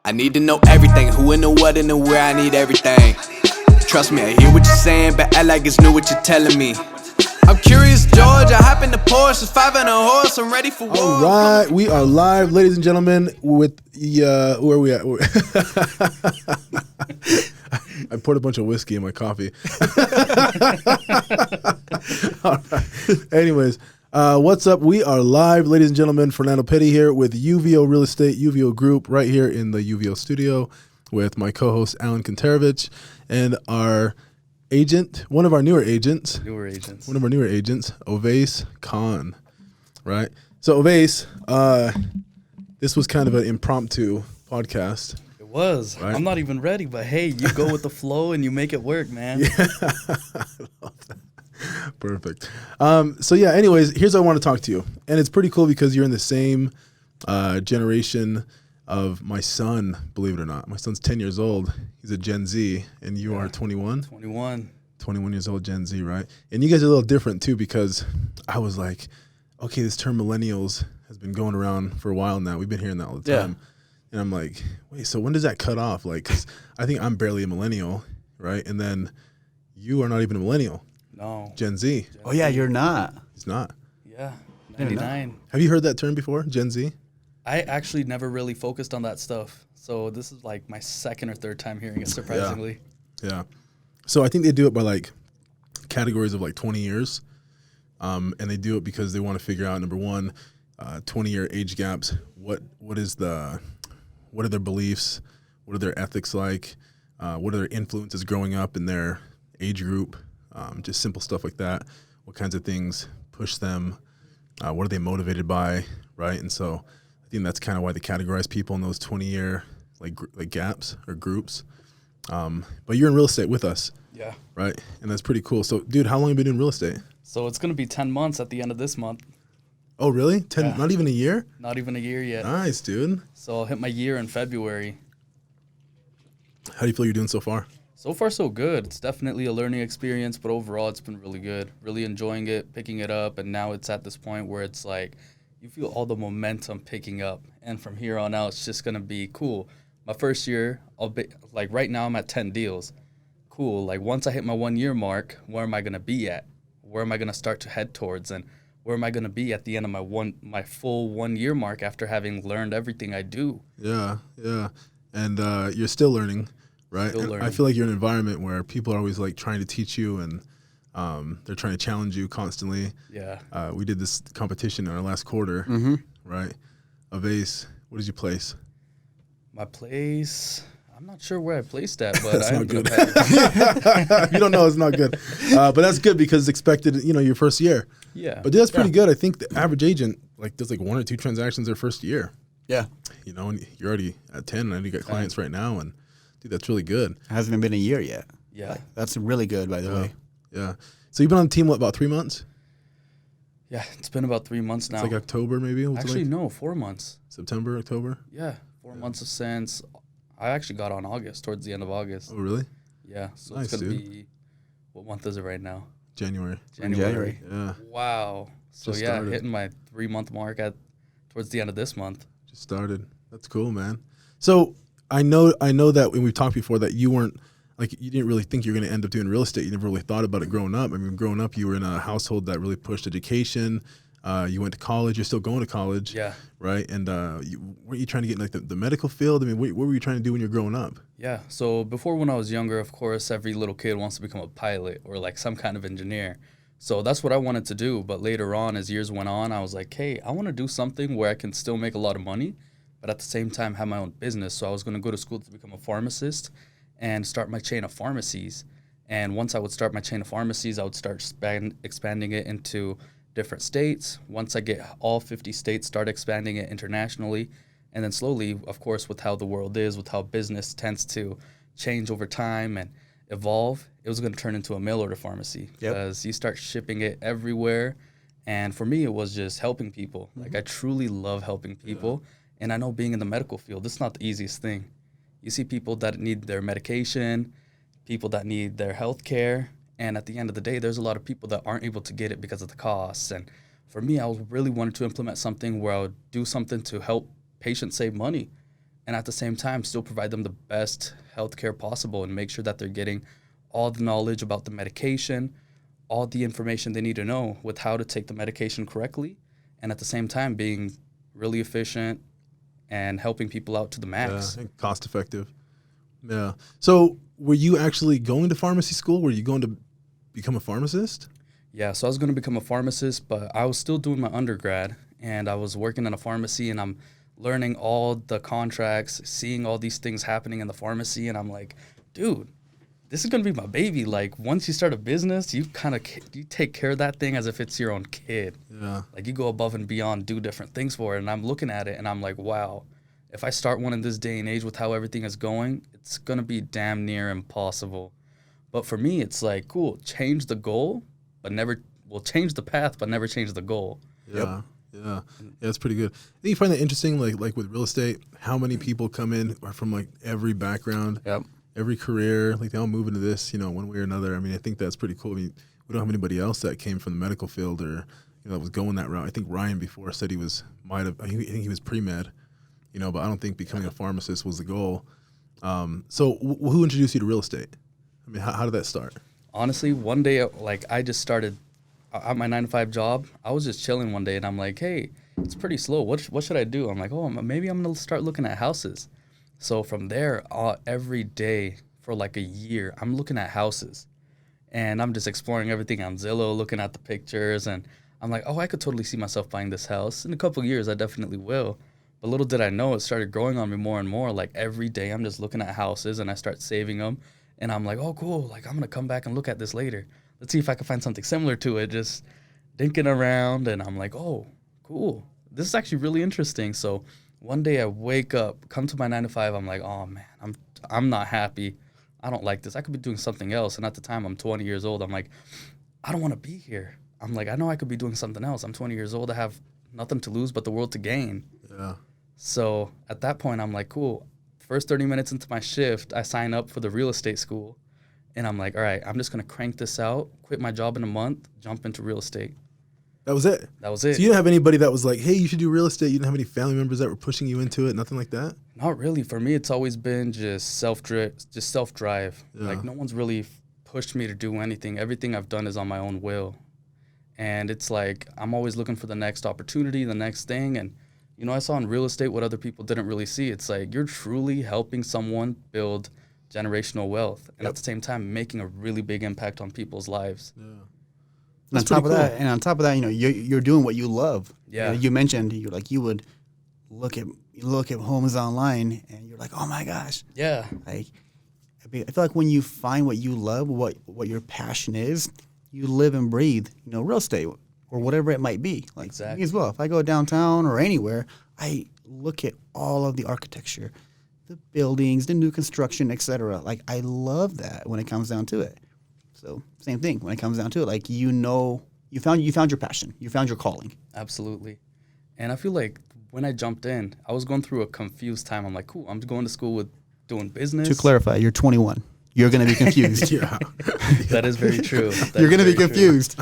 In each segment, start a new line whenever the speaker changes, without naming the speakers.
I need to know everything, who and the what and the where, I need everything. Trust me, I hear what you're saying, but act like it's new what you're telling me. I'm curious, George, I hop in the Porsche, it's 5 and a horse, I'm ready for war.
All right, we are live, ladies and gentlemen, with where are we at? I poured a bunch of whiskey in my coffee. All right. Anyways, what's up? We are live, ladies and gentlemen. Fernando Petty here with UVO Real Estate, UVO Group, right here in the UVO studio with my co-host, Alan Kontarovich, and our agent, one of our newer agents, Ovais Khan, right? So Ovais, this was kind of an impromptu podcast.
It was. Right? I'm not even ready, but hey, you go with the flow and you make it work, man.
Yeah. I love that. Perfect. So yeah, anyways, here's what I want to talk to you. And it's pretty cool because you're in the same generation of my son, believe it or not. My son's 10 years old. He's a Gen Z, and you are 21? 21 years old, Gen Z, right? And you guys are a little different too, because I was like, okay, this term millennials has been going around for a while now. We've been hearing that all the time. And I'm like, wait, so when does that cut off? Like, 'cause I think I'm barely a millennial, right? And then you are not even a millennial.
No.
Gen Z.
Oh, yeah, you're not.
He's not.
Yeah, 99.
Have you heard that term before, Gen Z?
I actually never really focused on that stuff. So this is like my second or third time hearing it, surprisingly.
Yeah. So I think they do it by like categories of like 20 years. And they do it because they want to figure out, number one, 20-year age gaps. What are their beliefs? What are their ethics like? What are their influences growing up in their age group? Just simple stuff like that. What kinds of things push them? What are they motivated by, right? And so I think that's kind of why they categorize people in those 20-year like gaps or groups. But you're in real estate with us.
Yeah. Right?
And that's pretty cool. So, dude, how long have you been in real estate?
So it's going to be 10 months at the end of this month.
Oh, really? 10? Yeah. Not even a year?
Not even a year yet.
Nice, dude.
So I'll hit my year in February.
How do you feel you're doing so far?
So far, so good. It's definitely a learning experience, but overall, it's been really good. Really enjoying it, picking it up, and now it's at this point where it's like you feel all the momentum picking up, and from here on out, it's just going to be cool. My first year, I'll be like right now I'm at 10 deals. Cool. Like once I hit my 1 year mark, where am I going to be at? Where am I going to start to head towards? And where am I going to be at the end of my full 1 year mark after having learned everything I do?
Yeah. And you're still learning, right?
Still learning.
I feel like you're in an environment where people are always like trying to teach you, and they're trying to challenge you constantly.
Yeah.
We did this competition in our last quarter, right? Ovais, what did you place?
My place, I'm not sure where I placed that, but
that's not good. You don't know, it's not good. But that's good because it's expected, your first year.
Yeah.
But dude, that's pretty good. I think the average agent does like 1 or 2 transactions their first year.
Yeah.
And you're already at 10, and you got clients right now, and dude, that's really good.
It hasn't even been a year yet.
Yeah.
That's really good, by the way.
Yeah. So you've been on the team, about 3 months?
Yeah, it's been about 3 months now.
It's like October, maybe?
Actually, no, 4 months.
September, October?
Yeah, 4 months since. I actually got on August, towards the end of August.
Oh, really?
Yeah, so
nice,
it's going to be, what month is it right now?
January.
Yeah. Wow. So
Just
yeah,
started.
hitting my 3-month mark towards the end of this month.
Just started. That's cool, man. So I know that when we've talked before that you weren't, you didn't really think you were going to end up doing real estate. You never really thought about it growing up. I mean, growing up, you were in a household that really pushed education. You went to college. You're still going to college.
Yeah.
Right? And weren't you trying to get in the medical field? I mean, what were you trying to do when you were growing up?
Yeah. So before, when I was younger, of course, every little kid wants to become a pilot or some kind of engineer. So that's what I wanted to do. But later on, as years went on, I was like, hey, I want to do something where I can still make a lot of money, but at the same time have my own business. So I was going to go to school to become a pharmacist and start my chain of pharmacies. And once I would start my chain of pharmacies, I would start expanding it into different states. Once I get all 50 states, start expanding it internationally. And then slowly, of course, with how the world is, with how business tends to change over time and evolve, it was going to turn into a mail order pharmacy because you start shipping it everywhere. And for me, it was just helping people. I truly love helping people. Yeah. And I know being in the medical field, it's not the easiest thing. You see people that need their medication, people that need their health care. And at the end of the day, there's a lot of people that aren't able to get it because of the costs. And for me, I was really wanted to implement something where I would do something to help patients save money. and at the same time still provide them the best healthcare possible and make sure that they're getting all the knowledge about the medication, all the information they need to know with how to take the medication correctly, and at the same time being really efficient and helping people out to the max.
Yeah, and cost effective. Yeah. So were you actually going to pharmacy school? Were you going to become a pharmacist?
Yeah, so I was going to become a pharmacist, but I was still doing my undergrad, and I was working in a pharmacy, and I'm learning all the contracts, seeing all these things happening in the pharmacy, and I'm like, dude, this is going to be my baby. Like, once you start a business, you take care of that thing as if it's your own kid.
Yeah.
Like, you go above and beyond, do different things for it, and I'm looking at it, and I'm like, wow, if I start one in this day and age with how everything is going, it's going to be damn near impossible. But for me, it's like, cool, change the goal, but never, well, change the path, but never change the goal.
Yeah. Yeah. Yeah, that's pretty good. I think you find that interesting, like with real estate, how many people come in are from like every background,
Yep.
every career, like they all move into this, one way or another. I mean, I think that's pretty cool. I mean, we don't have anybody else that came from the medical field or, that was going that route. I think Ryan before said I think he was pre-med, but I don't think becoming a pharmacist was the goal. So who introduced you to real estate? I mean, how did that start?
Honestly, one day, like, I just started at my 9-to-5 job. I was just chilling one day, and I'm like, hey, it's pretty slow. What should I do? I'm like, oh, maybe I'm going to start looking at houses. So from there, every day for like a year, I'm looking at houses. And I'm just exploring everything on Zillow, looking at the pictures. And I'm like, oh, I could totally see myself buying this house. In a couple of years, I definitely will. But little did I know, it started growing on me more and more. Like, every day, I'm just looking at houses, and I start saving them. And I'm like, oh, cool. Like, I'm going to come back and look at this later. Let's see if I can find something similar to it. Just dinking around. And I'm like, oh, cool. This is actually really interesting. So one day I wake up, come to my 9-to-5. I'm like, oh, man, I'm not happy. I don't like this. I could be doing something else. And at the time, I'm 20 years old. I'm like, I don't want to be here. I'm like, I know I could be doing something else. I'm 20 years old. I have nothing to lose but the world to gain.
Yeah.
So at that point, I'm like, cool. First 30 minutes into my shift, I sign up for the real estate school. And I'm like, all right, I'm just going to crank this out, quit my job in a month, jump into real estate.
That was it?
That was it.
So you didn't have anybody that was like, hey, you should do real estate? You didn't have any family members that were pushing you into it? Nothing like that?
Not really. For me, it's always been just self-drive.
Yeah.
Like, no one's really pushed me to do anything. Everything I've done is on my own will. And it's like, I'm always looking for the next opportunity, the next thing. And, I saw in real estate what other people didn't really see. It's like, you're truly helping someone build generational wealth. And at the same time, making a really big impact on people's lives.
Yeah.
And on top of that, you're doing what you love.
Yeah.
You mentioned you would look at homes online and you're like, oh my gosh.
Yeah.
Like, I feel like when you find what you love, what your passion is, you live and breathe, real estate or whatever it might be. Like
Exactly.
me as well. If I go downtown or anywhere, I look at all of the architecture, the buildings, the new construction, etc. Like, I love that when it comes down to it. So same thing when it comes down to it. Like, you found your passion, you found your calling.
Absolutely. And I feel like when I jumped in, I was going through a confused time. I'm like, cool, I'm going to school with doing business.
To clarify, you're 21. You're going to be confused.
Yeah.
That is very true.
You're going to be confused.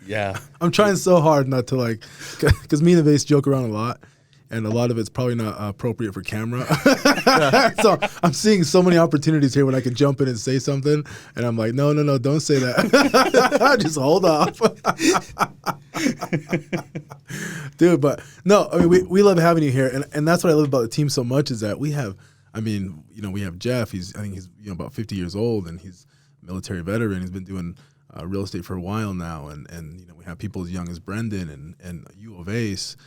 Yeah.
I'm trying so hard not to because me and Ovais joke around a lot. And a lot of it's probably not appropriate for camera. So I'm seeing so many opportunities here when I can jump in and say something. And I'm like, no, don't say that. Just hold off. Dude, but no, I mean, we love having you here. And that's what I love about the team so much is that we have Jeff. I think he's about 50 years old and he's a military veteran. He's been doing real estate for a while now. And we have people as young as Brendan and you, Ovais.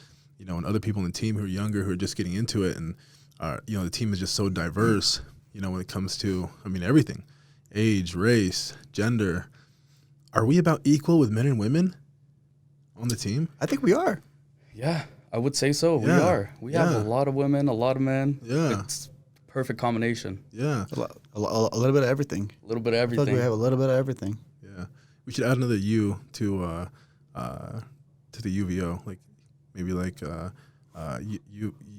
And other people in the team who are younger who are just getting into it. And, the team is just so diverse, when it comes to, everything. Age, race, gender. Are we about equal with men and women on the team?
I think we are.
Yeah, I would say so. We
Yeah.
are. We have a lot of women, a lot of men.
Yeah.
It's a perfect combination.
Yeah.
A little bit of everything.
A little bit of
I feel
everything.
like we have a little bit of everything.
Yeah. We should add another U to the UVO. Like maybe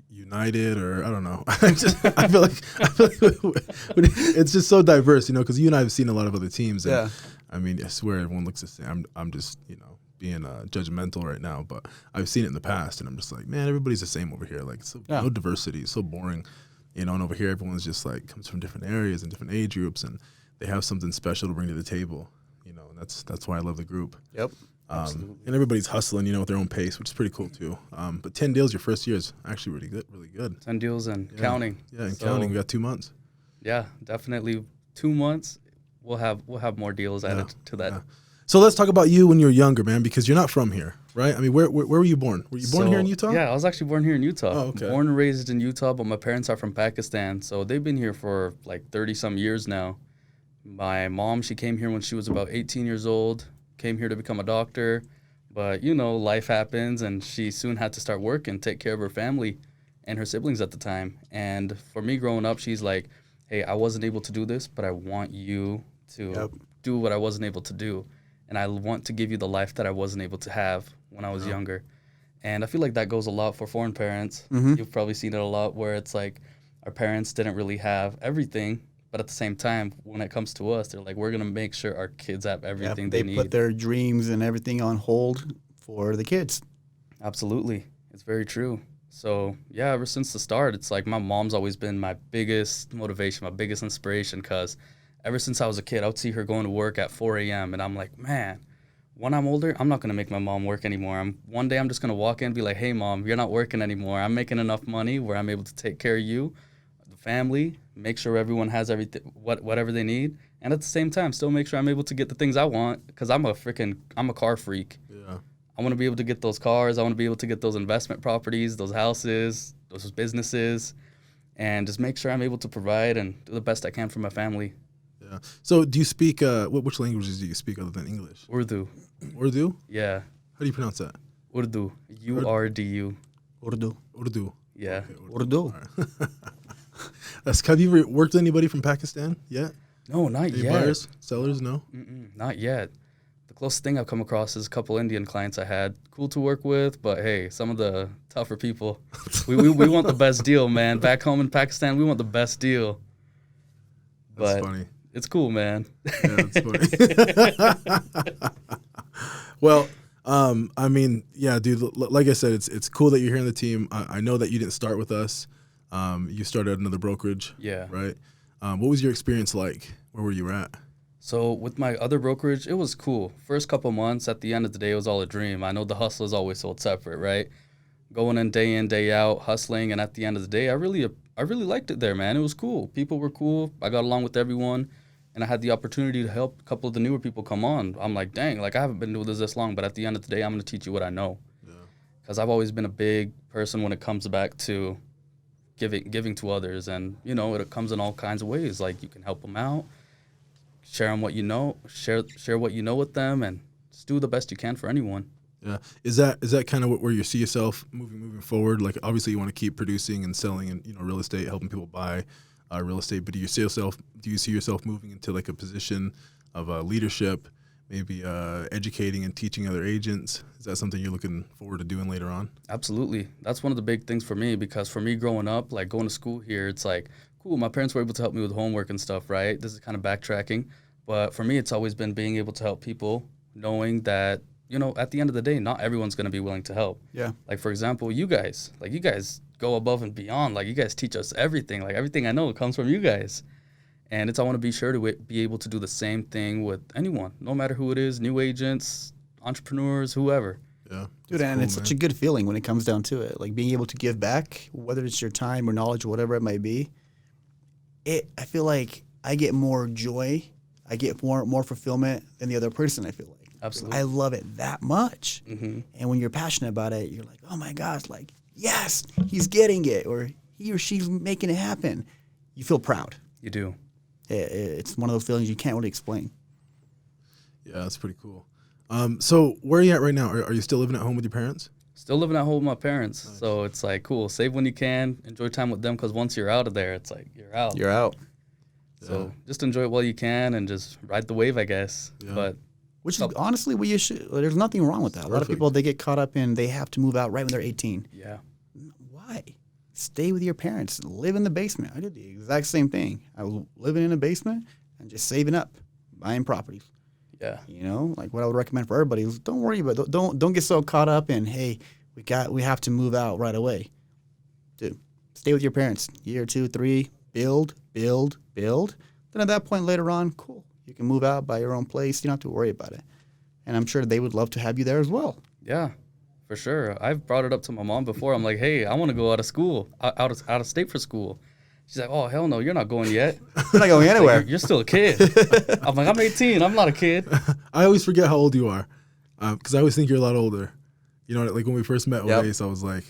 United or I don't know. I feel like it's just so diverse, because you and I have seen a lot of other teams. And,
Yeah.
I swear everyone looks the same. I'm just, being judgmental right now, but I've seen it in the past, and I'm just like, man, everybody's the same over here. Like, no diversity. It's so boring, and over here, everyone's just like comes from different areas and different age groups, and they have something special to bring to the table. And that's why I love the group.
Yep.
And everybody's hustling, at their own pace, which is pretty cool too. But 10 deals your first year is actually really good.
10 deals and counting.
Yeah, and counting. We got 2 months.
Yeah, definitely 2 months. We'll have more deals added to that.
Yeah. So let's talk about you when you were younger, man, because you're not from here, right? I mean, where were you born? Were you born here in Utah?
Yeah, I was actually born here in Utah.
Oh, okay.
Born and raised in Utah, but my parents are from Pakistan, so they've been here for like 30-some years now. My mom, she came here when she was about 18 years old, came here to become a doctor, but, life happens, and she soon had to start work and take care of her family and her siblings at the time. And for me growing up, she's like, hey, I wasn't able to do this, but I want you to do what I wasn't able to do. And I want to give you the life that I wasn't able to have when I was younger. And I feel like that goes a lot for foreign parents. Mm-hmm. You've probably seen it a lot where it's like our parents didn't really have everything, but at the same time, when it comes to us, they're like, we're going to make sure our kids have everything they need.
They put their dreams and everything on hold for the kids.
Absolutely. It's very true. So, yeah, ever since the start, it's like my mom's always been my biggest motivation, my biggest inspiration, because ever since I was a kid, I would see her going to work at 4 a.m., and I'm like, man, when I'm older, I'm not going to make my mom work anymore. One day I'm just going to walk in and be like, hey, Mom, you're not working anymore. I'm making enough money where I'm able to take care of you, the family, make sure everyone has everything, whatever they need, and at the same time, still make sure I'm able to get the things I want, because I'm a car freak.
Yeah.
I want to be able to get those cars. I want to be able to get those investment properties, those houses, those businesses, and just make sure I'm able to provide and do the best I can for my family.
Yeah. So do you speak, which languages do you speak other than English?
Urdu.
Urdu?
Yeah.
How do you pronounce that?
Urdu. U-R-D-U.
Urdu.
Urdu.
Yeah.
Okay,
Urdu.
Have you ever worked with anybody from Pakistan yet?
No, not
Any
yet.
buyers, sellers? No?
Not yet. The closest thing I've come across is a couple Indian clients I had. Cool to work with, but hey, some of the tougher people. We want the best deal, man. Back home in Pakistan, we want the best deal.
That's
but
funny.
It's cool, man.
Yeah, that's funny. Well, I mean, yeah, dude, like I said, it's cool that you're here on the team. I know that you didn't start with us. You started at another brokerage.
Yeah.
Right? What was your experience like? Where were you at?
So with my other brokerage, it was cool. First couple months, at the end of the day, it was all a dream. I know the hustle is always sold separate, right? Going in, day out, hustling, and at the end of the day, I really liked it there, man. It was cool. People were cool. I got along with everyone, and I had the opportunity to help a couple of the newer people come on. I'm like, dang, like I haven't been doing this long, but at the end of the day, I'm going to teach you what I know. Because I've always been a big person when it comes back to giving to others, and it comes in all kinds of ways. Like you can help them out. Share them what you know, share what you know with them, and just do the best you can for anyone.
Yeah, is that kind of where you see yourself moving forward? Like obviously you want to keep producing and selling and real estate, helping people buy real estate. But do you see yourself moving into like a position of leadership, maybe educating and teaching other agents? Is that something you're looking forward to doing later on?
Absolutely, that's one of the big things for me, because for me growing up, like going to school here, it's like, cool, my parents were able to help me with homework and stuff, right? This is kind of backtracking. But for me, it's always been being able to help people, knowing that, at the end of the day, not everyone's going to be willing to help.
Yeah.
Like, for example, you guys go above and beyond. Like, you guys teach us everything. Like, everything I know comes from you guys. And I want to be sure to be able to do the same thing with anyone, no matter who it is, new agents, entrepreneurs, whoever.
Yeah.
Dude, and it's such a good feeling when it comes down to it. Like, being able to give back, whether it's your time or knowledge or whatever it might be. I feel like I get more joy, I get more fulfillment than the other person, I feel like.
Absolutely.
I love it that much.
Mm-hmm.
And when you're passionate about it, you're like, oh my gosh, like, yes, he's getting it, or he or she's making it happen. You feel proud.
You do.
It's one of those feelings you can't really explain.
Yeah, that's pretty cool. So where are you at right now? Are you still living at home with your parents?
Still living at home with my parents.
Nice.
So it's like, cool, save when you can, enjoy time with them, because once you're out of there, it's like, you're out.
You're out.
So just enjoy it while you can and just ride the wave, I guess.
Yeah.
But
which is honestly what you should. There's nothing wrong with that. A lot of people, they get caught up in they have to move out right when they're 18.
Yeah.
Why? Stay with your parents. Live in the basement. I did the exact same thing. I was living in a basement and just saving up, buying properties.
Yeah.
You know, like what I would recommend for everybody is don't worry about don't get so caught up in, hey, we have to move out right away. Dude, stay with your parents. Year 2, 3, build. Then at that point later on, cool. You can move out, buy your own place. You don't have to worry about it. And I'm sure they would love to have you there as well.
Yeah, for sure. I've brought it up to my mom before. I'm like, hey, I want to go out of school, out of state for school. She's like, oh, hell no, you're not going yet.
You're not going anywhere.
You're still a kid. I'm like, I'm 18. I'm not a kid.
I always forget how old you are because I always think you're a lot older. You know, like when we first met Ovais, I was like,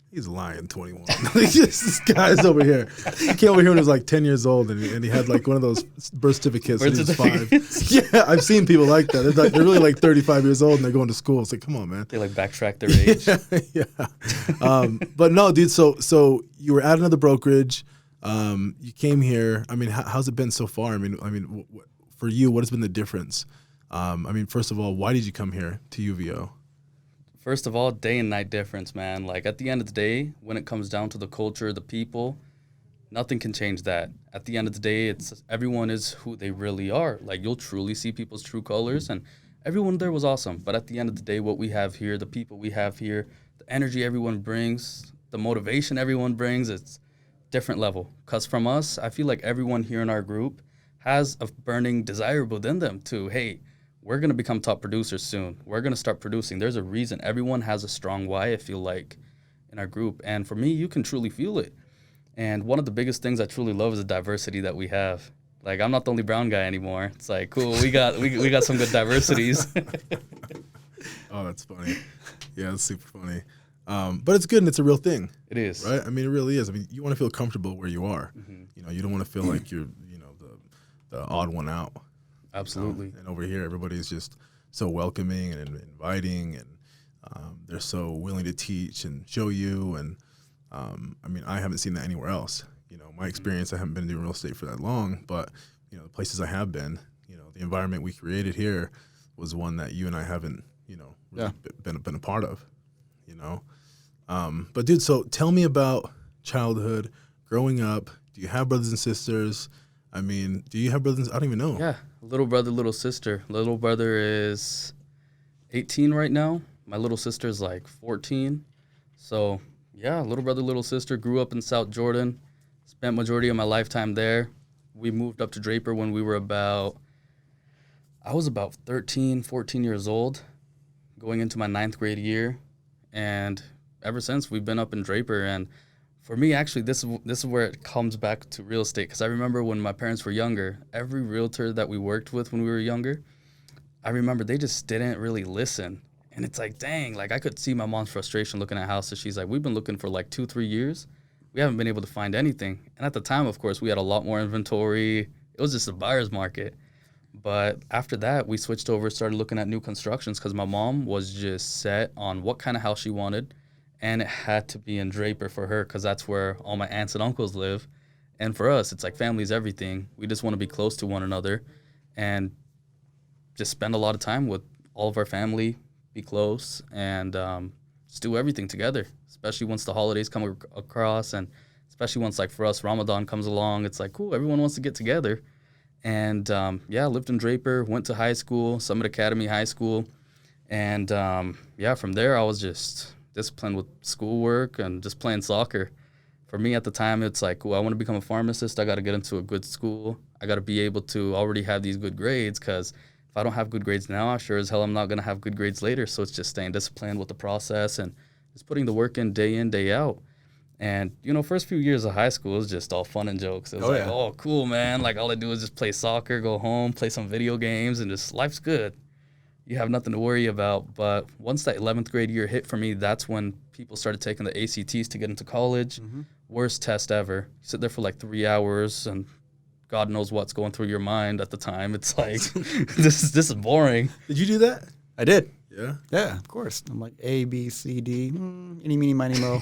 he's lying, 21. This guy's over here. He came over here when he was like 10 years old, and he had like one of those birth certificates when he was 5. Yeah, I've seen people like that. They're really like 35 years old, and they're going to school. It's like, come on, man.
They like backtrack their age.
Yeah. But no, dude, so you were at another brokerage. You came here. I mean, how's it been so far? I mean, for you, what has been the difference? I mean, first of all, why did you come here to UVO?
First of all, day and night difference, man. Like at the end of the day, when it comes down to the culture, the people, nothing can change that. At the end of the day, it's everyone is who they really are. Like you'll truly see people's true colors, and everyone there was awesome. But at the end of the day, what we have here, the people we have here, the energy everyone brings, the motivation everyone brings, it's different level. Because from us, I feel like everyone here in our group has a burning desire within them to, hey, we're going to become top producers soon. We're going to start producing. There's a reason. Everyone has a strong why, I feel like, in our group. And for me, you can truly feel it. And one of the biggest things I truly love is the diversity that we have. Like, I'm not the only brown guy anymore. It's like, cool, we got some good diversities.
Oh, that's funny. Yeah, that's super funny. But it's good and it's a real thing.
It is.
Right? I mean, it really is. I mean, you want to feel comfortable where you are. Mm-hmm. You know, you don't want to feel like you're, the odd one out.
Absolutely.
And over here, everybody's just so welcoming and inviting, and they're so willing to teach and show you. And I mean, I haven't seen that anywhere else. You know, my experience, I haven't been doing real estate for that long, but the places I have been, the environment we created here was one that you and I haven't, really been a part of. But dude, so tell me about childhood, growing up. Do you have brothers and sisters? I mean, do you have brothers? I don't even know.
Yeah, little brother, little sister. Little brother is 18 right now. My little sister is like 14. So, yeah, little brother, little sister. Grew up in South Jordan. Spent majority of my lifetime there. We moved up to Draper when we were I was about 13, 14 years old, going into my 9th grade year. And ever since, we've been up in Draper. And for me, actually, this is where it comes back to real estate. Because I remember when my parents were younger, every realtor that we worked with when we were younger, I remember they just didn't really listen. And it's like, dang, like I could see my mom's frustration looking at houses. She's like, we've been looking for like 2-3 years. We haven't been able to find anything. And at the time, of course, we had a lot more inventory. It was just a buyer's market. But after that, we switched over, started looking at new constructions because my mom was just set on what kind of house she wanted. And it had to be in Draper for her because that's where all my aunts and uncles live. And for us, it's like family's everything. We just want to be close to one another and just spend a lot of time with all of our family, be close, and just do everything together, especially once the holidays come across. And especially once, like for us, Ramadan comes along, it's like, cool, everyone wants to get together. And lived in Draper, went to high school, Summit Academy High School. And from there, I was just disciplined with schoolwork and just playing soccer. For me at the time, it's like, well, I want to become a pharmacist. I got to get into a good school. I got to be able to already have these good grades because if I don't have good grades now, I sure as hell I'm not going to have good grades later. So it's just staying disciplined with the process and just putting the work in, day out. And, first few years of high school was just all fun and jokes. It was oh, cool, man. Like all I do is just play soccer, go home, play some video games, and just life's good. You have nothing to worry about. But once that 11th grade year hit for me, that's when people started taking the ACTs to get into college. Mm-hmm. Worst test ever. You sit there for like 3 hours and God knows what's going through your mind at the time. It's like, this is boring.
Did you do that?
I did.
Yeah?
Yeah, of course. I'm like A, B, C, D, any, meeny, miny, mo.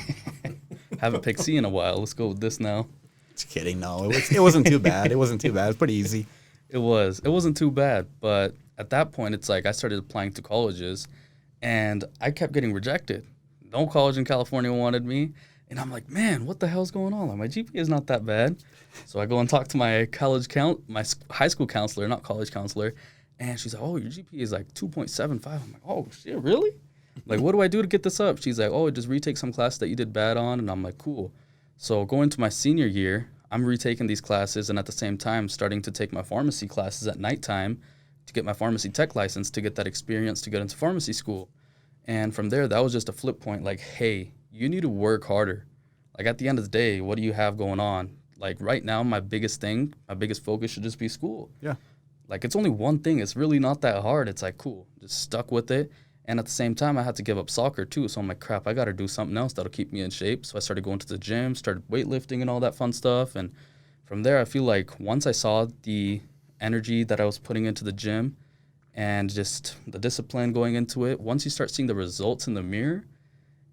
Haven't picked C in a while. Let's go with this now.
Just kidding. No, it wasn't too bad. It wasn't too bad. It was pretty easy.
It wasn't too bad. But at that point, it's like I started applying to colleges, and I kept getting rejected. No college in California wanted me. And I'm like, man, what the hell's going on? Like, my GPA is not that bad. So I go and talk to my high school counselor, not college counselor, And she's like, oh, your GPA is like 2.75. I'm like, oh, shit, really? Like, what do I do to get this up? She's like, oh, just retake some class that you did bad on. And I'm like, cool. So going to my senior year, I'm retaking these classes and at the same time starting to take my pharmacy classes at nighttime to get my pharmacy tech license, to get that experience to get into pharmacy school. And from there, that was just a flip point. Like, hey, you need to work harder. Like, at the end of the day, what do you have going on? Like, right now, my biggest focus should just be school.
Yeah.
Like, it's only one thing. It's really not that hard. It's like, cool, just stuck with it. And at the same time, I had to give up soccer too. So I'm like, crap, I got to do something else that'll keep me in shape. So I started going to the gym, started weightlifting and all that fun stuff. And from there, I feel like once I saw the energy that I was putting into the gym and just the discipline going into it, once you start seeing the results in the mirror,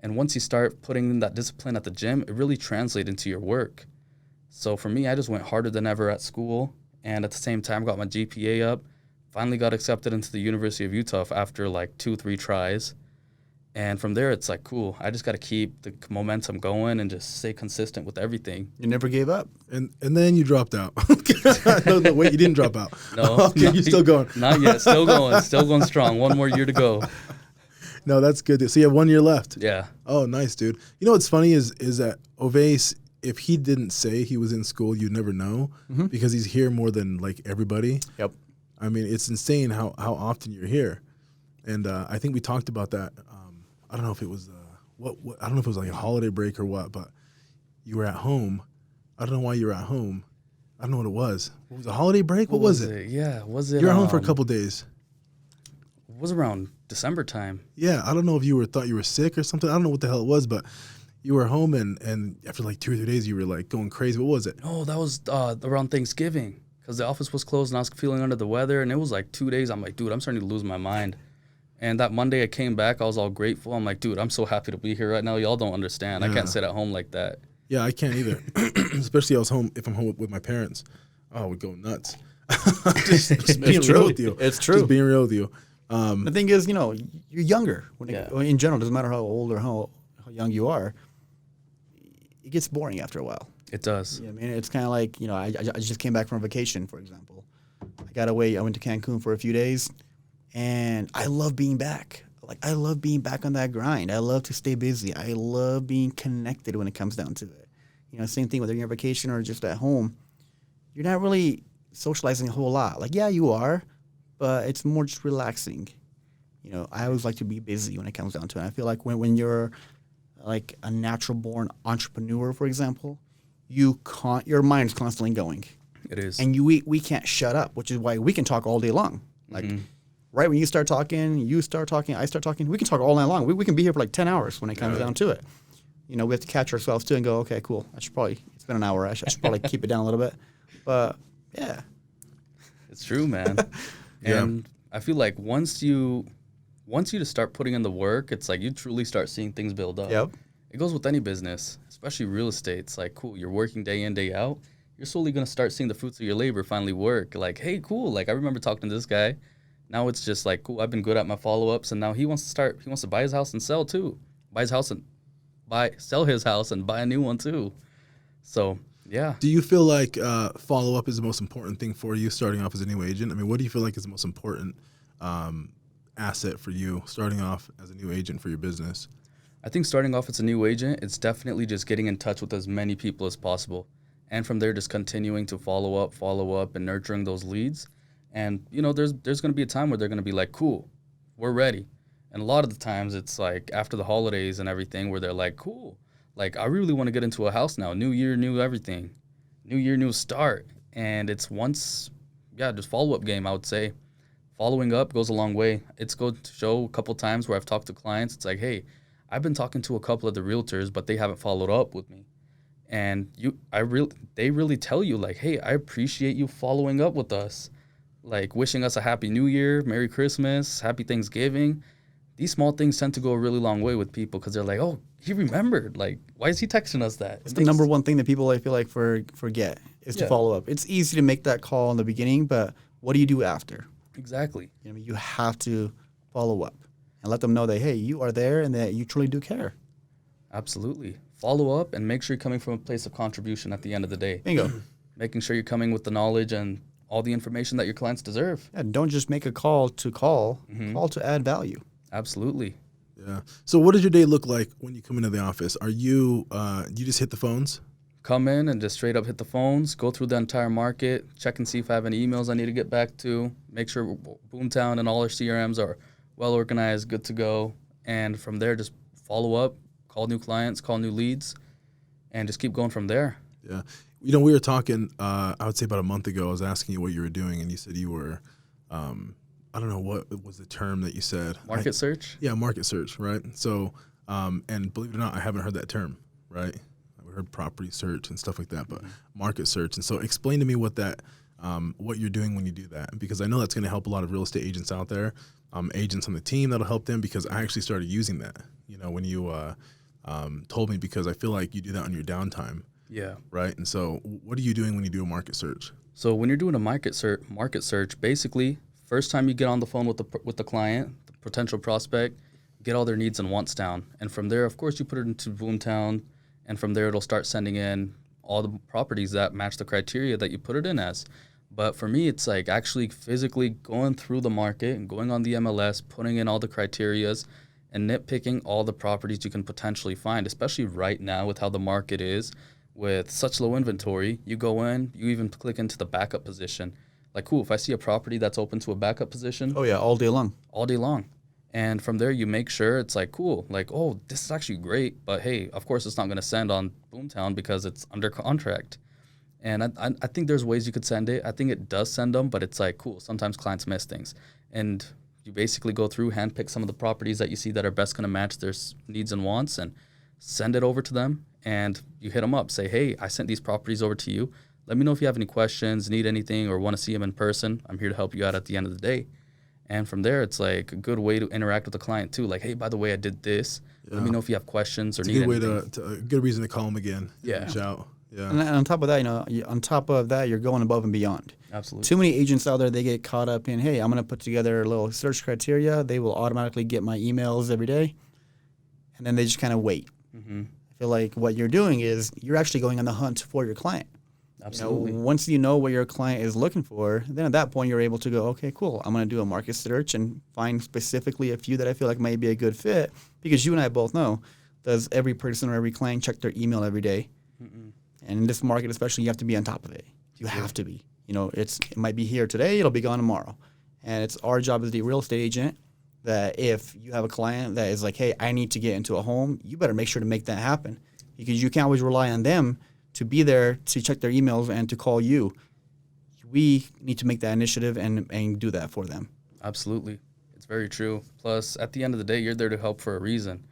and once you start putting in that discipline at the gym, it really translates into your work. So for me, I just went harder than ever at school. And at the same time, got my GPA up. Finally got accepted into the University of Utah after like 2-3 tries. And from there, it's like, cool, I just got to keep the momentum going and just stay consistent with everything.
You never gave up.
And then you dropped out. No, wait, you didn't drop out.
No.
Okay, you're still going.
Not yet. Still going strong. One more year to go.
No, that's good. So you have 1 year left.
Yeah.
Oh, nice, dude. You know what's funny is that Ovais, if he didn't say he was in school, you'd never know because he's here more than like everybody.
Yep.
I mean, it's insane how often you're here, and I think we talked about that. I don't know if it was what I don't know if it was like a holiday break or what, but you were at home. I don't know why you were at home. I don't know what it was. What was it, a holiday break? What was it?
Yeah, was it?
You were home for a couple days.
It was around December time.
Yeah, I don't know if you thought you were sick or something. I don't know what the hell it was, but you were home, and after like 2 or 3 days, you were like going crazy. What was it?
No, that was around Thanksgiving. Because the office was closed and I was feeling under the weather. And it was like 2 days. I'm like, dude, I'm starting to lose my mind. And that Monday I came back. I was all grateful. I'm like, dude, I'm so happy to be here right now. Y'all don't understand. I can't sit at home like that.
Yeah, I can't either. Especially if I'm home with my parents. Oh, we go nuts. just being real with you.
It's true.
Just being real with you.
The thing is, you're younger. In general, doesn't matter how old or how young you are, it gets boring after a while.
It does.
Yeah, I mean, it's kind of like, I just came back from a vacation, for example. I got away. I went to Cancun for a few days, and I love being back. Like, I love being back on that grind. I love to stay busy. I love being connected when it comes down to it. Same thing whether you're on vacation or just at home. You're not really socializing a whole lot. Like, yeah, you are, but it's more just relaxing. I always like to be busy when it comes down to it. I feel like when you're like a natural-born entrepreneur, for example, your mind's constantly going.
It is.
And we can't shut up, which is why we can talk all day long. Like, right when you start talking, I start talking, we can talk all night long. We can be here for like 10 hours when it comes down to it. We have to catch ourselves too and go, okay, cool. It's been an hour. I should probably keep it down a little bit. But, yeah.
It's true, man. And I feel like once you just start putting in the work, it's like you truly start seeing things build up.
Yep.
It goes with any business, especially real estate. It's like, cool, you're working day in, day out. You're slowly going to start seeing the fruits of your labor finally work. Like, hey, cool. Like, I remember talking to this guy. Now it's just like, cool, I've been good at my follow-ups, and now he wants to buy his house and sell too. Sell his house and buy a new one too. So, yeah.
Do you feel like follow-up is the most important thing for you starting off as a new agent? I mean, what do you feel like is the most important asset for you starting off as a new agent for your business?
I think starting off as a new agent, it's definitely just getting in touch with as many people as possible. And from there, just continuing to follow up, and nurturing those leads. And, there's going to be a time where they're going to be like, cool, we're ready. And a lot of the times it's like after the holidays and everything where they're like, cool, like I really want to get into a house now. New year, new everything. New year, new start. And it's just follow-up game, I would say. Following up goes a long way. It's going to show a couple times where I've talked to clients. It's like, hey, I've been talking to a couple of the realtors, but they haven't followed up with me. And they really tell you, like, hey, I appreciate you following up with us. Like, wishing us a Happy New Year, Merry Christmas, Happy Thanksgiving. These small things tend to go a really long way with people because they're like, oh, he remembered. Like, why is he texting us that?
It's the number one thing that people, I feel like, forget is to follow up. It's easy to make that call in the beginning, but what do you do after?
Exactly.
You have to follow up and let them know that, hey, you are there and that you truly do care.
Absolutely. Follow up and make sure you're coming from a place of contribution at the end of the day.
Bingo.
Making sure you're coming with the knowledge and all the information that your clients deserve.
Yeah, don't just make a call to call to add value.
Absolutely.
Yeah. So what does your day look like when you come into the office? Are you you just hit the phones?
Come in and just straight up hit the phones, go through the entire market, check and see if I have any emails I need to get back to, make sure Boomtown and all our CRMs are well organized, good to go. And from there, just follow up, call new clients, call new leads, and just keep going from there.
Yeah. You know, we were talking, I would say about a month ago, I was asking you what you were doing, and you said you were, I don't know, what was the term that you said?
Market search?
Yeah, market search, right? So, and believe it or not, I haven't heard that term, right? I've heard property search and stuff like that, but market search. And so explain to me what that, what you're doing when you do that, because I know that's going to help a lot of real estate agents out there, agents on the team that'll help them, because I actually started using that, you know, when you told me, because I feel like you do that on your downtime.
Yeah.
Right. And so what are you doing when you do a market search?
So when you're doing a market search, basically, first time you get on the phone with the client, the potential prospect, get all their needs and wants down. And from there, of course, you put it into Boomtown, and from there, it'll start sending in all the properties that match the criteria that you put it in as. But for me, it's like actually physically going through the market and going on the MLS, putting in all the criterias, and nitpicking all the properties you can potentially find, especially right now with how the market is. With such low inventory, you go in, you even click into the backup position. Like, cool, if I see a property that's open to a backup position.
Oh, yeah, all day long.
All day long. And from there, you make sure it's like, cool, like, oh, this is actually great. But hey, of course, it's not going to send on Boomtown because it's under contract. And I think there's ways you could send it. I think it does send them, but it's like, cool, sometimes clients miss things. And you basically go through, handpick some of the properties that you see that are best going to match their needs and wants, and send it over to them. And you hit them up, say, hey, I sent these properties over to you. Let me know if you have any questions, need anything, or want to see them in person. I'm here to help you out at the end of the day. And from there, it's like a good way to interact with the client too. Like, hey, by the way, I did this. Yeah. Let me know if you have questions or
it's
need
a good
anything.
way a good reason to call them again.
Yeah.
Reach out. Yeah.
And on top of that, you're going above and beyond.
Absolutely.
Too many agents out there, they get caught up in, hey, I'm going to put together a little search criteria. They will automatically get my emails every day. And then they just kind of wait.
Mm-hmm.
I feel like what you're doing is you're actually going on the hunt for your client.
Absolutely.
You know, once you know what your client is looking for, then at that point you're able to go, okay, cool. I'm going to do a market search and find specifically a few that I feel like might be a good fit. Because you and I both know, does every person or every client check their email every day? Mm-mm. And in this market especially, you have to be on top of it. You have to be. You know, it might be here today, it'll be gone tomorrow. And it's our job as the real estate agent that if you have a client that is like, hey, I need to get into a home, you better make sure to make that happen. Because you can't always rely on them to be there to check their emails and to call you. We need to make that initiative and do that for them.
Absolutely. It's very true. Plus, at the end of the day, you're there to help for a reason.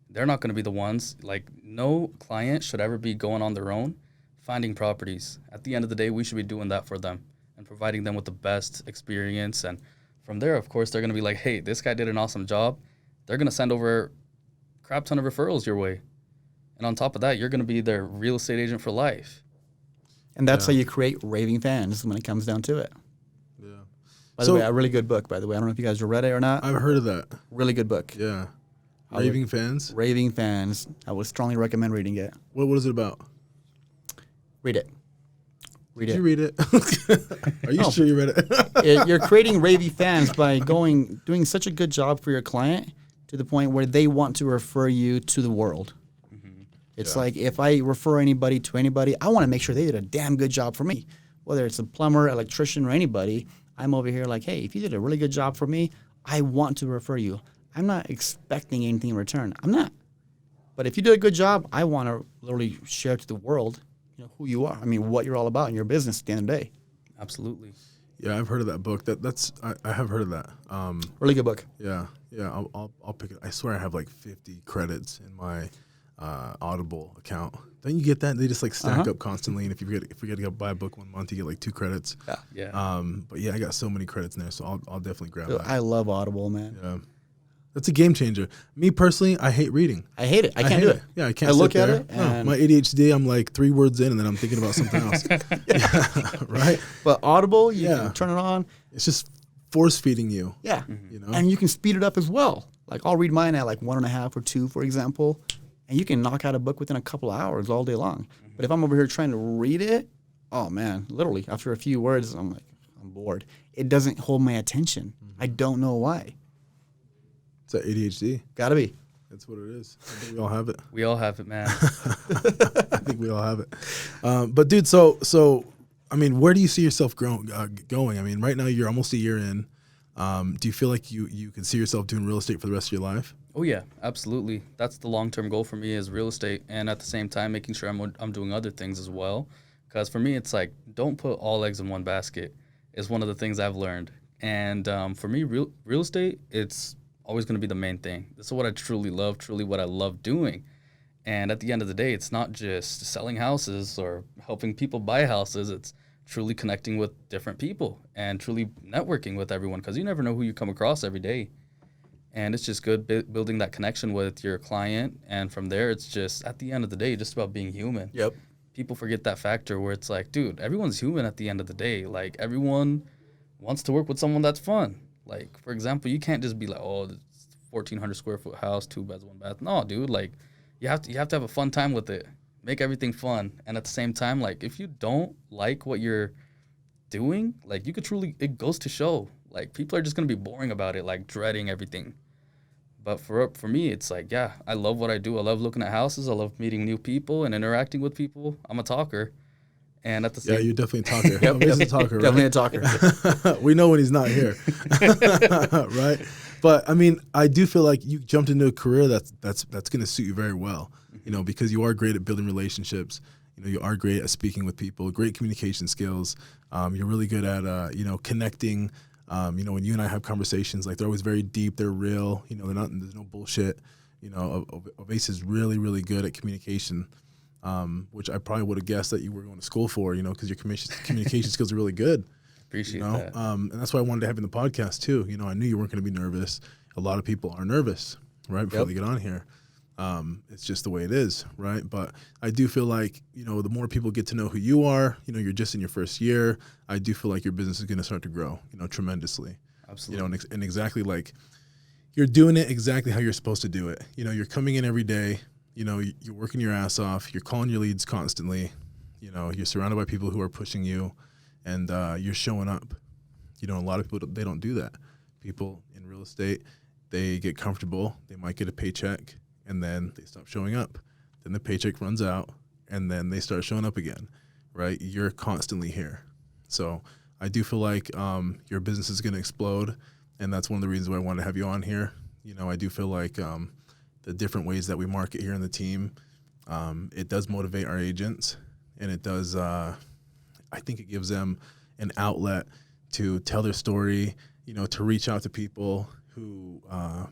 They're not going to be the ones. Like, no client should ever be going on their own finding properties. At the end of the day, we should be doing that for them and providing them with the best experience. And from there, of course, they're going to be like, hey, this guy did an awesome job. They're going to send over a crap ton of referrals your way. And on top of that, you're going to be their real estate agent for life.
And that's how you create raving fans when it comes down to it.
Yeah.
By the way, a really good book, by the way. I don't know if you guys read it or not.
I've heard of that.
Really good book.
Yeah. Raving fans?
Raving fans. I would strongly recommend reading it.
What is it about?
Read it.
Did you read it? Are you sure you read it?
You're creating raving fans by doing such a good job for your client to the point where they want to refer you to the world. It's like if I refer anybody to anybody, I want to make sure they did a damn good job for me. Whether it's a plumber, electrician, or anybody, I'm over here like, hey, if you did a really good job for me, I want to refer you. I'm not expecting anything in return. I'm not. But if you did a good job, I want to literally share to the world, who you are. I mean, what you're all about in your business at the end of the day.
Absolutely.
Yeah, I've heard of that book. I have heard of that.
Really good book.
Yeah. I'll pick it. I swear I have like 50 credits in my Audible account. Don't you get that? They just like stack up constantly, and if you forget to go buy a book 1 month, you get like 2 credits.
Yeah.
But yeah, I got so many credits in there, so I'll definitely grab
Dude,
that.
I love Audible, man.
Yeah. That's a game changer. Me personally, I hate reading.
I hate it. I can't do it.
Yeah, I can't.
I look
sit
at
there.
it. And
My ADHD, I'm like 3 words in, and then I'm thinking about something else. Right?
But Audible, you can turn it on.
It's just force feeding you.
Yeah.
You know?
And you can speed it up as well. Like I'll read mine at like 1.5 or 2, for example, and you can knock out a book within a couple of hours all day long. But if I'm over here trying to read it, oh man, literally after a few words, I'm bored. It doesn't hold my attention. I don't know why.
It's that ADHD.
Gotta be.
That's what it is. I think we all have it.
We all have it, man.
I think we all have it. But dude, so I mean, where do you see yourself going? I mean, right now you're almost a year in. Do you feel like you can see yourself doing real estate for the rest of your life?
Oh yeah, absolutely. That's the long-term goal for me is real estate, and at the same time making sure I'm doing other things as well. Because for me, it's like don't put all eggs in one basket. Is one of the things I've learned. And for me, real estate, it's always going to be the main thing. This is what I truly love, truly what I love doing. And at the end of the day, it's not just selling houses or helping people buy houses. It's truly connecting with different people and truly networking with everyone because you never know who you come across every day. And it's just good building that connection with your client. And from there, it's just, at the end of the day, just about being human.
Yep.
People forget that factor where it's like, dude, everyone's human at the end of the day. Like, everyone wants to work with someone that's fun. Like, for example, you can't just be like, oh, it's 1,400 square foot house, 2 beds, 1 bath. No, dude, like, you have to have a fun time with it. Make everything fun. And at the same time, like, if you don't like what you're doing, like, you could truly, it goes to show. Like, people are just going to be boring about it, like, dreading everything. But for me, it's like, yeah, I love what I do. I love looking at houses. I love meeting new people and interacting with people. I'm a talker. And at the same
Yeah, you're definitely a talker. Yep, he's a talker, right?
Definitely a talker.
We know when he's not here. Right? But I mean, I do feel like you jumped into a career that's going to suit you very well, you know, because you are great at building relationships. You know, you are great at speaking with people, great communication skills. You're really good at, you know, connecting. You know, when you and I have conversations, like they're always very deep, they're real, you know, there's no bullshit. You know, Ovais is really, really good at communication, which I probably would have guessed that you were going to school for, you know, because your communication skills are really good.
Appreciate
you know?
that.
And that's why I wanted to have you in the podcast too. You know, I knew you weren't going to be nervous. A lot of people are nervous, right, before they get on here. It's just the way it is, right? But I do feel like, you know, the more people get to know who you are, you know, you're just in your first year, I do feel like your business is going to start to grow, you know, tremendously.
Absolutely.
You know, and exactly like you're doing it exactly how you're supposed to do it. You know, you're coming in every day, you know, you're working your ass off, you're calling your leads constantly, you know, you're surrounded by people who are pushing you, and you're showing up. You know, a lot of people, they don't do that. People in real estate, they get comfortable, they might get a paycheck, and then they stop showing up. Then the paycheck runs out, and then they start showing up again, right? You're constantly here. So I do feel like your business is going to explode, and that's one of the reasons why I wanted to have you on here. You know, I do feel like the different ways that we market here in the team, it does motivate our agents, and it does, I think it gives them an outlet to tell their story, you know, to reach out to people who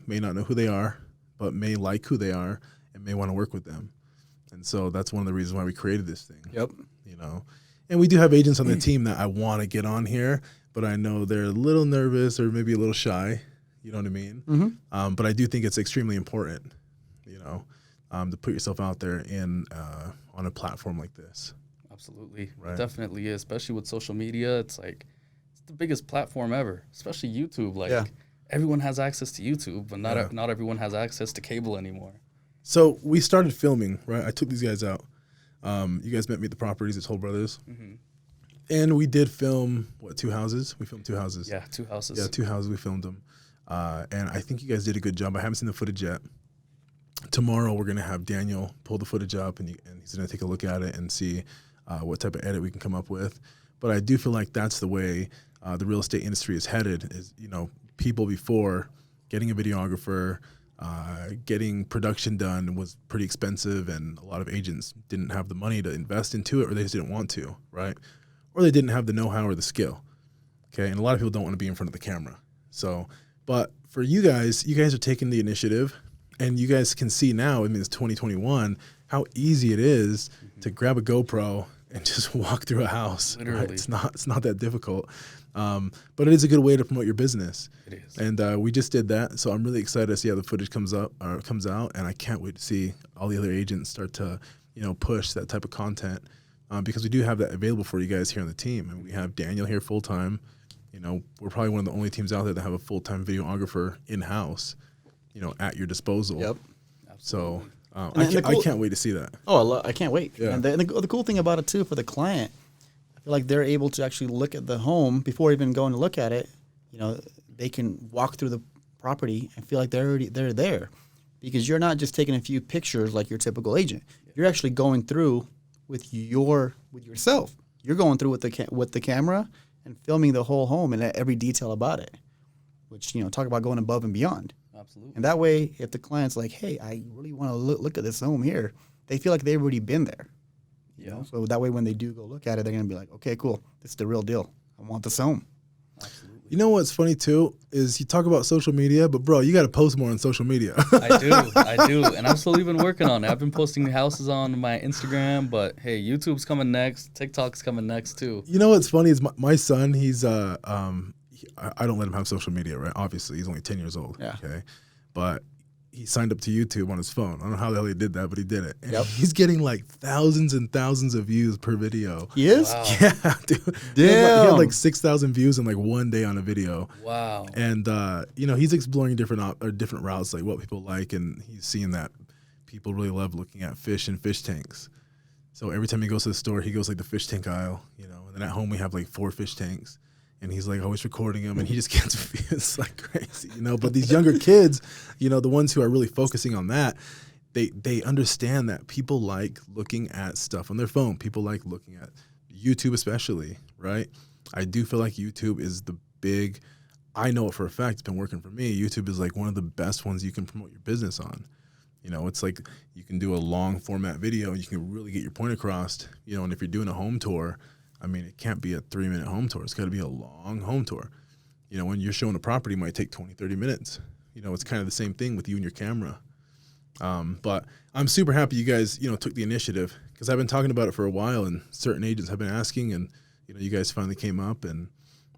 may not know who they are, but may like who they are and may want to work with them. And so that's one of the reasons why we created this thing.
Yep.
You know, and we do have agents on the team that I want to get on here, but I know they're a little nervous or maybe a little shy. You know what I mean?
Mm-hmm.
But I do think it's extremely important, you know, to put yourself out there in on a platform like this.
Absolutely.
Right.
It definitely is, especially with social media. It's like, it's the biggest platform ever, especially YouTube. Like, everyone has access to YouTube, but not everyone has access to cable anymore.
So we started filming, right? I took these guys out. You guys met me at the properties at Toll Brothers.
Mm-hmm.
And we did film, 2 houses? We filmed 2 houses.
Yeah, 2 houses.
Yeah, 2 houses. We filmed them. And I think you guys did a good job. I haven't seen the footage yet. Tomorrow we're going to have Daniel pull the footage up, and he's going to take a look at it and see what type of edit we can come up with. But I do feel like that's the way the real estate industry is headed, is, you know, people before getting a videographer, getting production done was pretty expensive, and a lot of agents didn't have the money to invest into it, or they just didn't want to, right? Or they didn't have the know-how or the skill, okay? And a lot of people don't want to be in front of the camera. So, but for you guys are taking the initiative, and you guys can see now, I mean, it's 2021, how easy it is to grab a GoPro and just walk through a house.
Literally.
Right? It's not that difficult. But it is a good way to promote your business.
It is.
And we just did that. So I'm really excited to see how the footage comes out. And I can't wait to see all the other agents start to, you know, push that type of content, because we do have that available for you guys here on the team. And we have Daniel here full time. You know, we're probably one of the only teams out there that have a full-time videographer in-house, you know, at your disposal.
Yep.
So
And
I can't wait to see that.
Oh, I can't wait.
Yeah.
And the cool thing about it too for the client, feel like they're able to actually look at the home before even going to look at it. You know, they can walk through the property and feel like they're there, because you're not just taking a few pictures like your typical agent. You're actually going through with yourself. You're going through with the camera and filming the whole home and every detail about it. Which, you know, talk about going above and beyond.
Absolutely.
And that way, if the client's like, hey, I really want to look at this home here, they feel like they've already been there. You know? So that way, when they do go look at it, they're going to be like, okay, cool. This is the real deal. I want this home.
Absolutely.
You know what's funny too is you talk about social media, but bro, you got to post more on social media.
I do, and I've slowly been working on it. I've been posting houses on my Instagram, but hey, YouTube's coming next. TikTok's coming next too.
You know what's funny is my son. He's I don't let him have social media, right? Obviously, he's only 10 years old.
Yeah.
Okay, but he signed up to YouTube on his phone. I don't know how the hell he did that, but he did it. And
Yep.
he's getting like thousands and thousands of views per video.
He is?
Wow.
Yeah, dude. He
Damn.
had like 6,000 views in like one day on a video.
Wow.
And you know, he's exploring different routes, like what people like, and he's seeing that people really love looking at fish and fish tanks. So every time he goes to the store, he goes like the fish tank aisle, you know. And then at home we have like 4 fish tanks, and he's like always recording them, and he just gets views like crazy, you know. But these younger kids, you know, the ones who are really focusing on that, they understand that people like looking at stuff on their phone. People like looking at YouTube, especially, right? I do feel like YouTube is the big. I know it for a fact. It's been working for me. YouTube is like one of the best ones you can promote your business on. You know, it's like you can do a long format video and you can really get your point across, you know, and if you're doing a home tour, I mean, it can't be a 3-minute home tour. It's got to be a long home tour. You know, when you're showing a property, it might take 20, 30 minutes. You know, it's kind of the same thing with you and your camera. But I'm super happy you guys, you know, took the initiative, because I've been talking about it for a while and certain agents have been asking, and, you know, you guys finally came up, and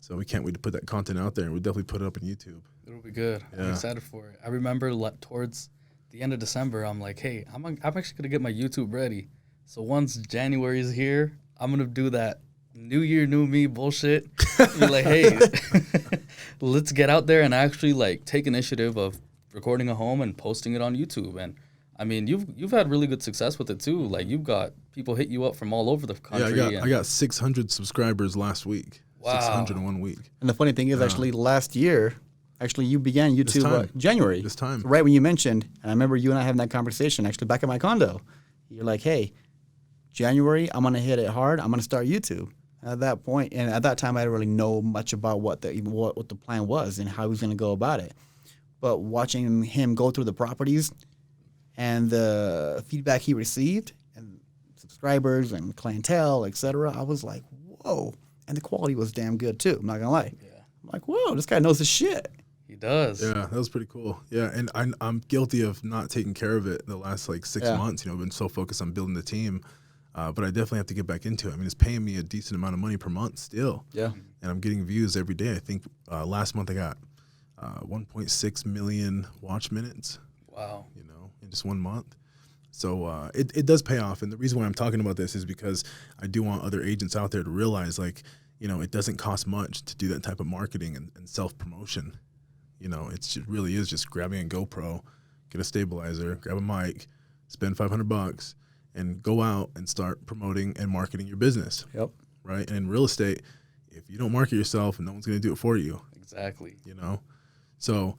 so we can't wait to put that content out there, and we'll definitely put it up on YouTube.
It'll be good. I'm excited for it. I remember towards the end of December, I'm like, hey, I'm actually gonna get my YouTube ready. So once January is here, I'm gonna do that new year, new me bullshit. Be like, hey, let's get out there and actually like take initiative of recording a home and posting it on YouTube. And I mean, you've had really good success with it too. Like you've got people hit you up from all over the country.
Yeah, I got 600 subscribers last week.
Wow.
600 in 1 week.
And the funny thing is, actually, last year, you began YouTube January.
This time.
So right when you mentioned, and I remember you and I having that conversation actually back at my condo. You're like, hey, January, I'm going to hit it hard. I'm going to start YouTube. At that point, and at that time, I didn't really know much about what the plan was and how he was going to go about it. But watching him go through the properties and the feedback he received and subscribers and clientele, etc., I was like, whoa. And the quality was damn good, too. I'm not going to lie.
Yeah.
I'm like, whoa, this guy knows his shit.
He does.
Yeah, that was pretty cool. Yeah, and I'm guilty of not taking care of it the last like 6 months. You know, I've been so focused on building the team. But I definitely have to get back into it. I mean, it's paying me a decent amount of money per month still.
Yeah.
And I'm getting views every day. I think last month I got 1.6 million watch minutes.
Wow.
You know, in just 1 month. So it does pay off. And the reason why I'm talking about this is because I do want other agents out there to realize, like, you know, it doesn't cost much to do that type of marketing and self-promotion. You know, it really is just grabbing a GoPro, get a stabilizer, grab a mic, spend $500, and go out and start promoting and marketing your business.
Yep.
Right? And in real estate, if you don't market yourself, no one's going to do it for you.
Exactly.
You know? So,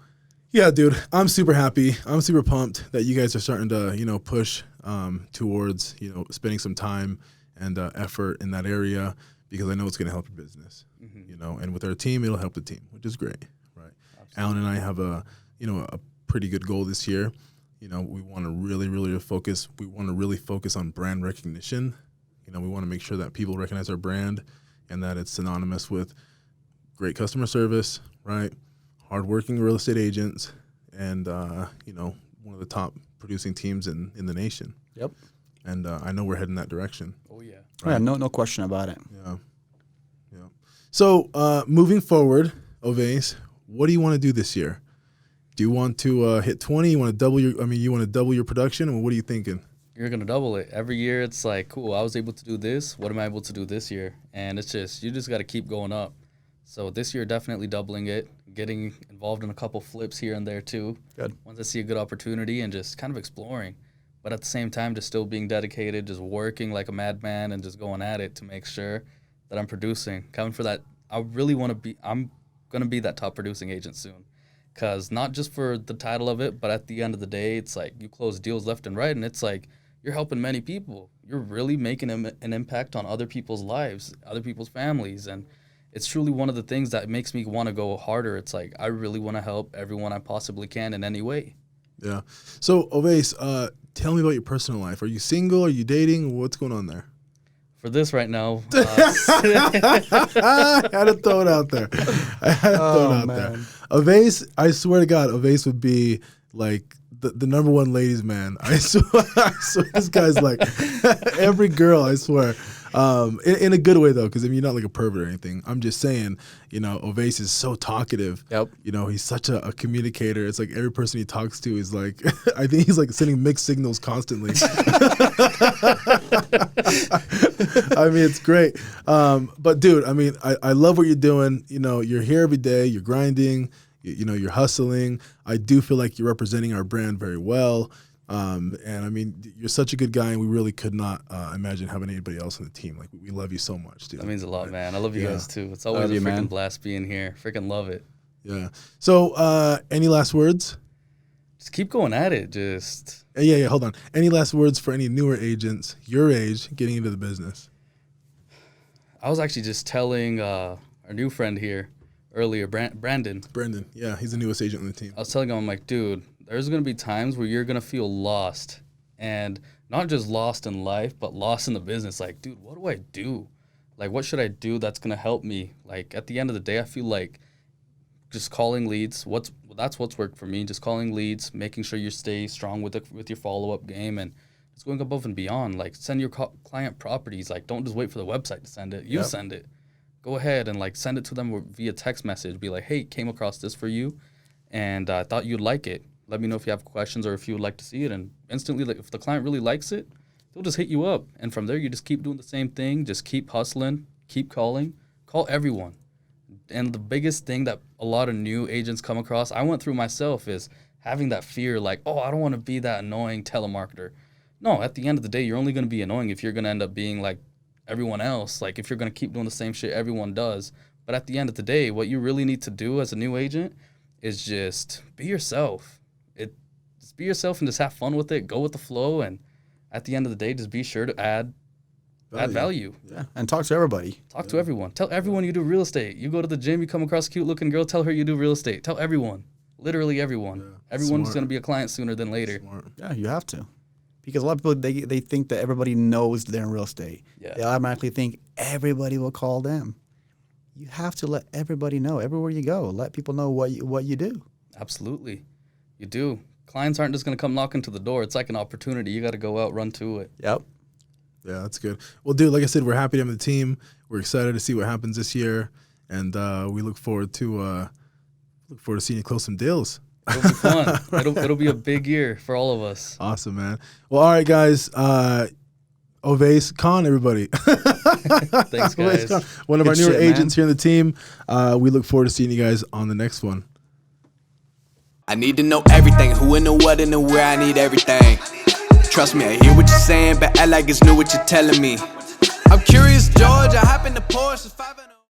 yeah, dude, I'm super happy. I'm super pumped that you guys are starting to, you know, push towards, you know, spending some time and effort in that area, because I know it's going to help your business.
Mm-hmm.
You know, and with our team, it'll help the team, which is great. Right? Absolutely. Alan and I have a pretty good goal this year. You know, we want to really focus. We want to really focus on brand recognition. You know, we want to make sure that people recognize our brand and that it's synonymous with great customer service, right? Hardworking real estate agents, and you know, one of the top producing teams in the nation.
Yep.
And I know we're heading that direction.
Oh yeah.
Right. Yeah, no question about it.
Yeah. So moving forward, Ovais, what do you want to do this year? Do you want to hit 20? You want to double your production? Or what are you thinking?
You're going to double it. Every year it's like, cool, I was able to do this. What am I able to do this year? And it's just, you just got to keep going up. So this year, definitely doubling it, getting involved in a couple flips here and there too.
Good.
Once I see a good opportunity, and just kind of exploring. But at the same time, just still being dedicated, just working like a madman and just going at it to make sure that I'm producing, coming for that. I'm going to be that top producing agent soon. Because not just for the title of it, but at the end of the day, it's like you close deals left and right, and it's like you're helping many people. You're really making an impact on other people's lives, other people's families, and it's truly one of the things that makes me want to go harder. It's like I really want to help everyone I possibly can in any way.
Yeah. So, Ovais, tell me about your personal life. Are you single? Are you dating? What's going on there?
For this right now,
I had to throw it out there. There. Ovais, I swear to God, Ovais would be like the number one ladies' man. I swear this guy's like every girl, I swear. In a good way, though, because I mean, you're not like a pervert or anything. I'm just saying, you know, Ovais is so talkative.
Yep.
You know, he's such a communicator. It's like every person he talks to is like, I think he's like sending mixed signals constantly. I mean, it's great. But dude, I mean, I love what you're doing. You know, you're here every day. You're grinding. You know, you're hustling. I do feel like you're representing our brand very well. And I mean, you're such a good guy, and we really could not imagine having anybody else on the team. Like, we love you so much, dude.
That means a lot, man. I love you guys too. It's always a freaking blast being here. Freaking love it.
Yeah. So, any last words?
Just keep going at it. Just
Yeah. Hold on. Any last words for any newer agents your age getting into the business?
I was actually just telling our new friend here earlier, Brandon.
Brendan. Yeah, he's the newest agent on the team.
I was telling him, I'm like, dude, there's going to be times where you're going to feel lost, and not just lost in life, but lost in the business. Like, dude, what do I do? Like, what should I do that's going to help me? Like, at the end of the day, I feel like just calling leads, that's what's worked for me. Just calling leads, making sure you stay strong with your follow-up game, and just going above and beyond. Like, send your client properties. Like, don't just wait for the website to send it. You send it. Go ahead and, like, send it to them via text message. Be like, hey, came across this for you, and I thought you'd like it. Let me know if you have questions or if you would like to see it. And instantly, like, if the client really likes it, they'll just hit you up. And from there, you just keep doing the same thing. Just keep hustling, keep calling, call everyone. And the biggest thing that a lot of new agents come across, I went through myself, is having that fear, like, oh, I don't want to be that annoying telemarketer. No, at the end of the day, you're only going to be annoying if you're going to end up being like everyone else, like if you're going to keep doing the same shit everyone does. But at the end of the day, what you really need to do as a new agent is just be yourself. Just be yourself and just have fun with it. Go with the flow. And at the end of the day, just be sure to add value.
Yeah, and talk to everybody.
Talk to everyone. Tell everyone you do real estate. You go to the gym, you come across a cute-looking girl, tell her you do real estate. Tell everyone. Literally everyone. Yeah, everyone's going to be a client sooner than later.
Smart.
Yeah, you have to. Because a lot of people, they think that everybody knows they're in real estate.
Yeah.
They automatically think everybody will call them. You have to let everybody know everywhere you go. Let people know what you do.
Absolutely. You do. Clients aren't just going to come knocking to the door. It's like an opportunity. You got to go out, run to it.
Yep.
Yeah, that's good. Well, dude, like I said, we're happy to have the team. We're excited to see what happens this year, and we look forward to seeing you close some deals.
It'll be fun. It'll be a big year for all of us.
Awesome, man. Well, all right, guys. Ovais Khan, everybody.
Thanks, guys.
One of our newer agents here on the team. We look forward to seeing you guys on the next one.
I need to know everything, who and the what and the where, I need everything. Trust me, I hear what you're saying, but act like it's new what you're telling me. I'm curious, George, I hop in the Porsche, 5